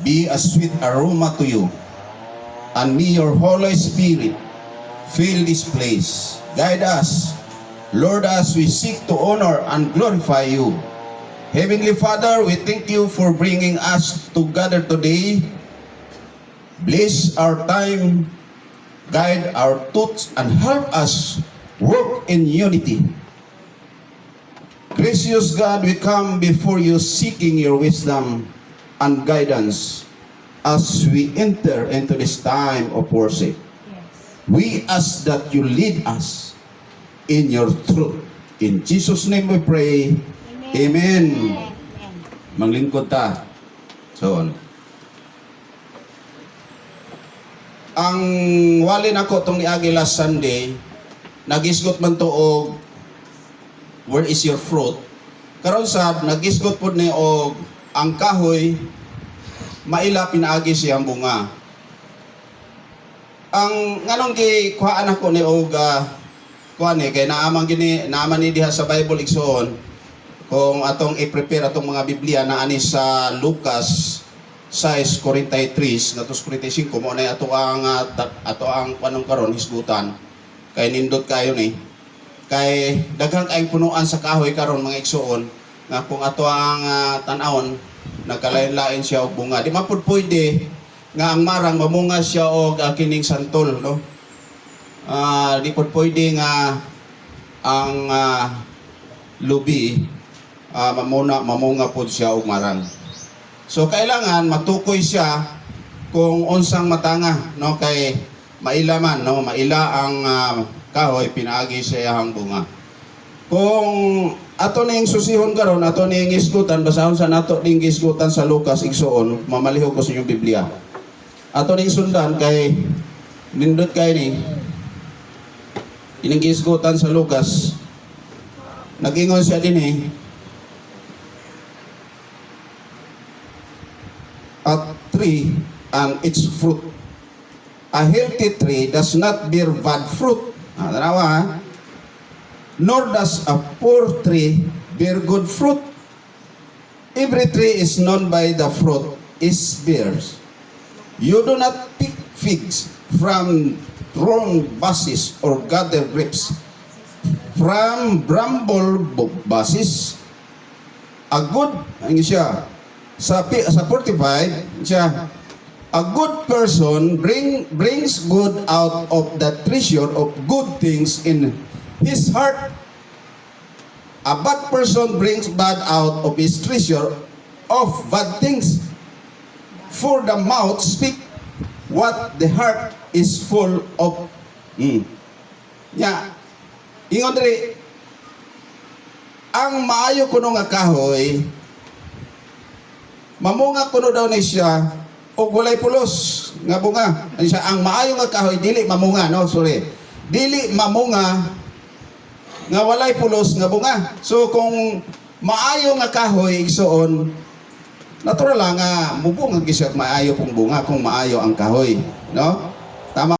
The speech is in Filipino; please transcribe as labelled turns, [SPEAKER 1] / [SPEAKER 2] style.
[SPEAKER 1] be a sweet aroma to you. And may your Holy Spirit fill this place. Guide us, Lord, as we seek to honor and glorify you. Heavenly Father, we thank you for bringing us together today. Bless our time, guide our thoughts, and help us work in unity. Gracious God, we come before you seeking your wisdom and guidance as we enter into this time of worship. We ask that you lead us in your truth. In Jesus' name we pray. Amen. Manglingkod ta. So, ang wali nako tong niagi last Sunday, nagisgot man to og where is your fruit? Karon sad nagisgot pud ni og ang kahoy maila pinaagi siyang bunga. Ang nganong gi kuhaan ako ni og kuan kay naaman ni diha sa Bible igsoon kung atong i-prepare atong mga Biblia na ani sa Lucas 6:43 ngatos 45 mo na ato ang panong karon hisgutan kay nindot kayo ni kay daghang kaayong punuan sa kahoy karon mga igsoon nga kung ato ang tan-awon nagkalain-lain siya og bunga di man pud pwede nga ang marang mamunga siya og kining santol no di pud pwede nga ang lubi mamunga po siya og marang. So kailangan matukoy siya kung unsang matanga no kay maila man no maila ang kahoy pinaagi sa iyang bunga. Kung ato ning susihon karon ato ning isgutan basahon sa nato ning isgutan sa Lucas igsoon mamalihog ko sa inyong Biblia. Ato ning sundan kay nindot kay ni ining isgutan sa Lucas nagingon siya dinhi a tree and its fruit. A healthy tree does not bear bad fruit. Tanawa, nor does a poor tree bear good fruit. Every tree is known by the fruit it bears. You do not pick figs from thorn bushes or gather grapes from bramble bushes. A good, ano siya, sa 45 siya, a good person brings good out of the treasure of good things in his heart. A bad person brings bad out of his treasure of bad things. For the mouth speak what the heart is full of. Ingon diri, ang maayo kuno nga kahoy, mamunga kuno daw ni siya og walay pulos nga bunga. Ani siya ang maayo nga kahoy dili mamunga no, sorry. Dili mamunga nga walay pulos nga bunga. So kung maayo nga kahoy igsoon natural lang nga mubunga gyud siya maayo pong bunga kung maayo ang kahoy, no? Tama.